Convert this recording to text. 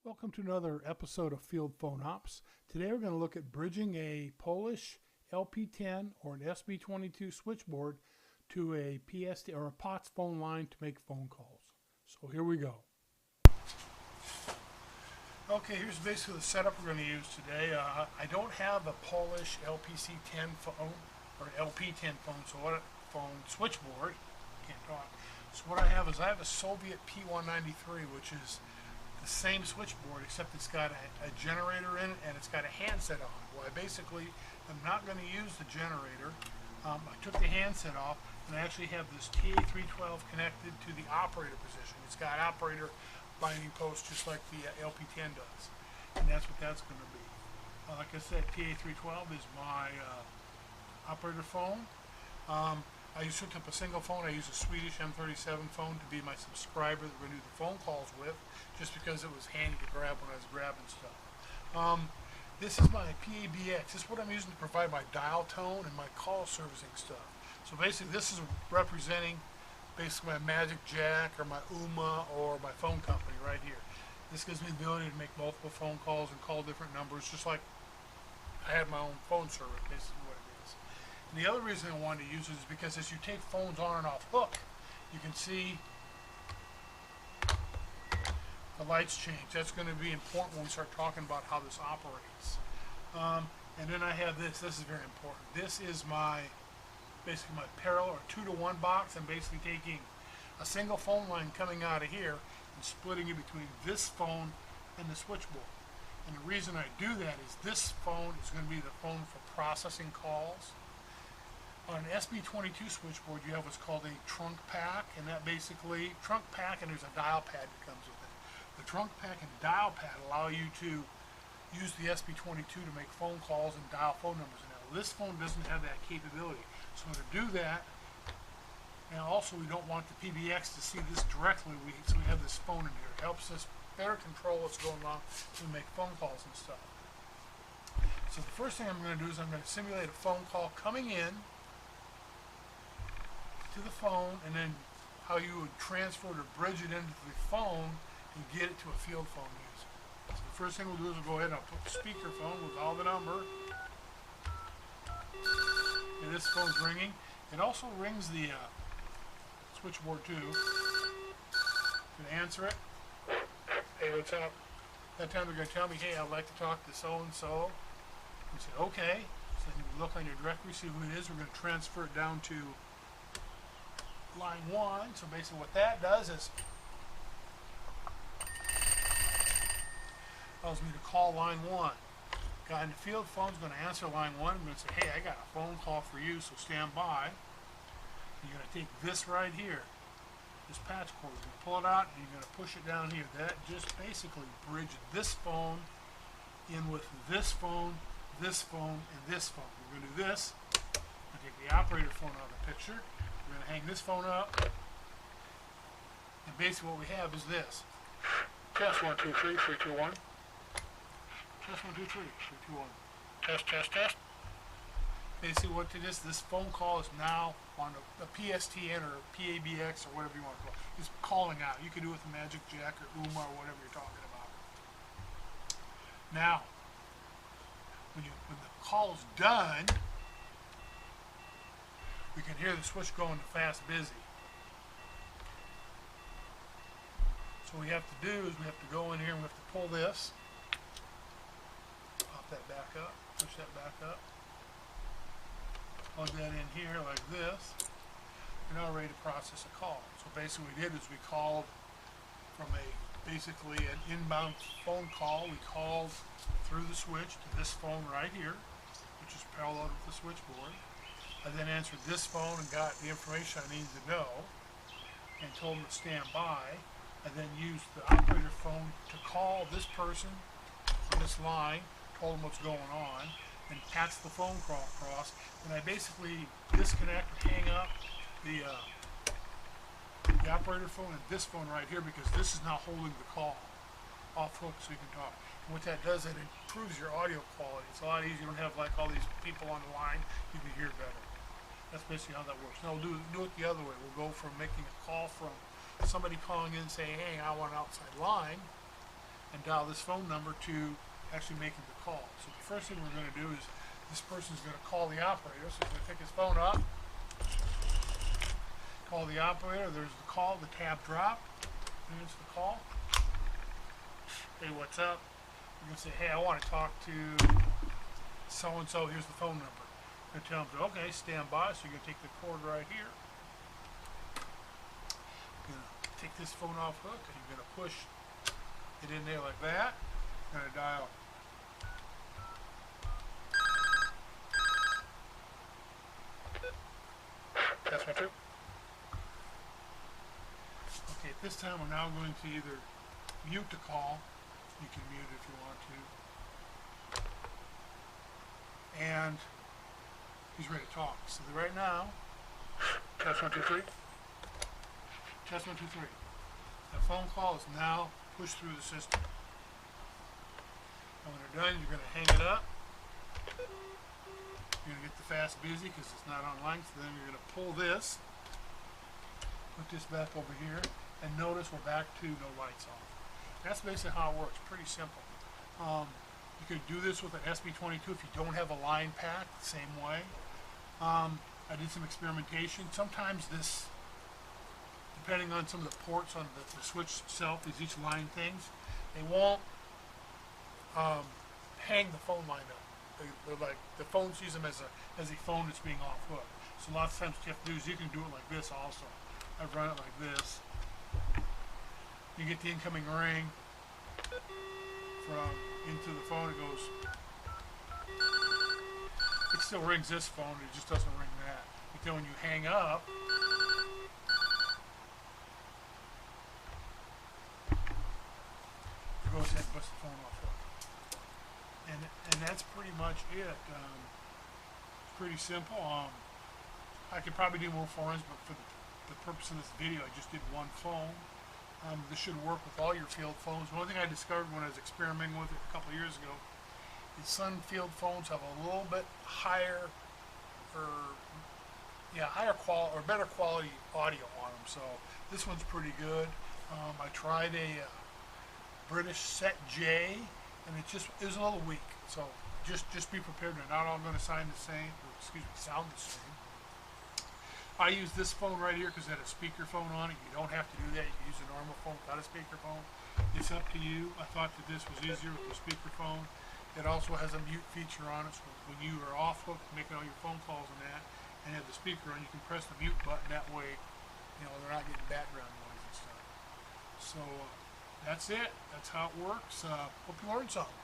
Welcome to another episode of Field Phone Ops. Today we're going to look at bridging a Polish LP10 or an SB22 switchboard to a PST or a POTS phone line to make phone calls. So here we go. Okay, here's basically the setup we're going to use today. I don't have a Polish LPC10 phone or an LP10 phone, switchboard. Can't talk. So what I have is a Soviet P193, which is the same switchboard, except it's got a generator in it and it's got a handset on. Well, I basically am not going to use the generator. I took the handset off and I actually have this TA312 connected to the operator position. It's got operator binding posts just like the LP10 does, and that's what that's going to be. Like I said, TA312 is my operator phone. I just hooked up a single phone. I use a Swedish M37 phone to be my subscriber that we're going to do the phone calls with, just because it was handy to grab when I was grabbing stuff. This is my PABX. This is what I'm using to provide my dial tone and my call servicing stuff. So basically this is representing basically my Magic Jack or my UMA or my phone company right here. This gives me the ability to make multiple phone calls and call different numbers, just like I had my own phone service, basically what it is. And the other reason I wanted to use it is because as you take phones on and off hook, you can see the lights change. That's going to be important when we start talking about how this operates. And then I have this. This is very important. This is basically my parallel or 2-to-1 box. I'm basically taking a single phone line coming out of here and splitting it between this phone and the switchboard. And the reason I do that is this phone is going to be the phone for processing calls. On an SB22 switchboard, you have what's called a trunk pack, and that basically, trunk pack, and there's a dial pad that comes with it. The trunk pack and dial pad allow you to use the SB22 to make phone calls and dial phone numbers. Now, this phone doesn't have that capability. So to do that, and also we don't want the PBX to see this directly, so we have this phone in here. It helps us better control what's going on when we make phone calls and stuff. So the first thing I'm going to do is I'm going to simulate a phone call coming in to the phone, and then how you would transfer it or bridge it into the phone and get it to a field phone user. So the first thing we'll do is we'll go ahead and I'll put the speakerphone with all the number. And this phone's ringing. It also rings the switchboard too. I'm going to answer it. Hey, what's up? That time they're going to tell me, hey, I'd like to talk to so-and-so. You say, okay. So you look on your directory, see who it is. We're going to transfer it down to line 1. So basically what that does is allows me to call line 1. Guy in the field phone's going to answer line 1. I'm going to say, hey, I got a phone call for you, so stand by. You're going to take this right here, this patch cord. You're going to pull it out and you're going to push it down here. That just basically bridges this phone in with this phone, and this phone. We're going to do this. I'm going to take the operator phone out of the picture. We're going to hang this phone up. And basically what we have is this. Test 1, 2, 3, 3, 2, 1. Test 1, 2, 3, 3, 2, 1. Test, test, test. Basically what it is, this phone call is now on a PSTN or PABX or whatever you want to call it. It's calling out. You can do it with a Magic Jack or UMA or whatever you're talking about. Now, when the call's done, we can hear the switch going to fast busy. So what we have to do is we have to go in here and we have to pull this, pop that back up, push that back up, plug that in here like this. We're now ready to process a call. So basically what we did is we called from basically an inbound phone call. We called through the switch to this phone right here, which is parallel with the switchboard. I then answered this phone and got the information I needed to know and told them to stand by. I then used the operator phone to call this person on this line, told them what's going on, and patched the phone call across. And I basically disconnect or hang up the operator phone and this phone right here, because this is now holding the call off hook so you can talk. And what that does, it improves your audio quality. It's a lot easier. You don't have like all these people on the line. You can hear better. That's basically how that works. Now we'll do it the other way. We'll go from making a call from somebody calling in saying, hey, I want an outside line, and dial this phone number to actually making the call. So the first thing we're going to do is this person's going to call the operator. So he's going to pick his phone up, call the operator. There's the call, the tab drop. There's the call. Hey, what's up? You're going to say, hey, I want to talk to so-and-so. Here's the phone number. You're going to tell them, okay, stand by. So you're going to take the cord right here. You're going to take this phone off hook, and you're going to push it in there like that. You're going to dial. That's my trip. Okay, at this time we're now going to either mute the call. You can mute it if you want to. And he's ready to talk. So right now, test 1, 2, 3. Test 1, 2, 3. The phone call is now pushed through the system. And when they're done, you're going to hang it up. You're going to get the fast busy because it's not online. So then you're going to pull this, put this back over here, and notice we're back to no lights off. That's basically how it works. Pretty simple. You could do this with an SB22 if you don't have a line pack, the same way. I did some experimentation. Sometimes this, depending on some of the ports on the switch itself, these each line things, they won't hang the phone line up. They're like, the phone sees them as a phone that's being off hook. So lots of times what you have to do is you can do it like this also. I've run it like this. You get the incoming ring from into the phone. It goes. It still rings this phone. It just doesn't ring that. But then when you hang up, it goes ahead and puts the phone off hook. And that's pretty much it. Pretty simple. I could probably do more forums, but for the purpose of this video, I just did one phone. This should work with all your field phones. One thing I discovered when I was experimenting with it a couple of years ago is some field phones have a little bit higher better quality audio on them. So this one's pretty good. I tried a British Set J, and it was a little weak. So just be prepared. They're not all going to sound the same. Sound the same. I use this phone right here because it had a speakerphone on it. You don't have to do that. You can use a normal phone without a speakerphone. It's up to you. I thought that this was easier with the speakerphone. It also has a mute feature on it, so when you are off hook making all your phone calls and that, and have the speaker on, you can press the mute button. That way, they're not getting background noise and stuff. So that's it. That's how it works. Hope you learned something.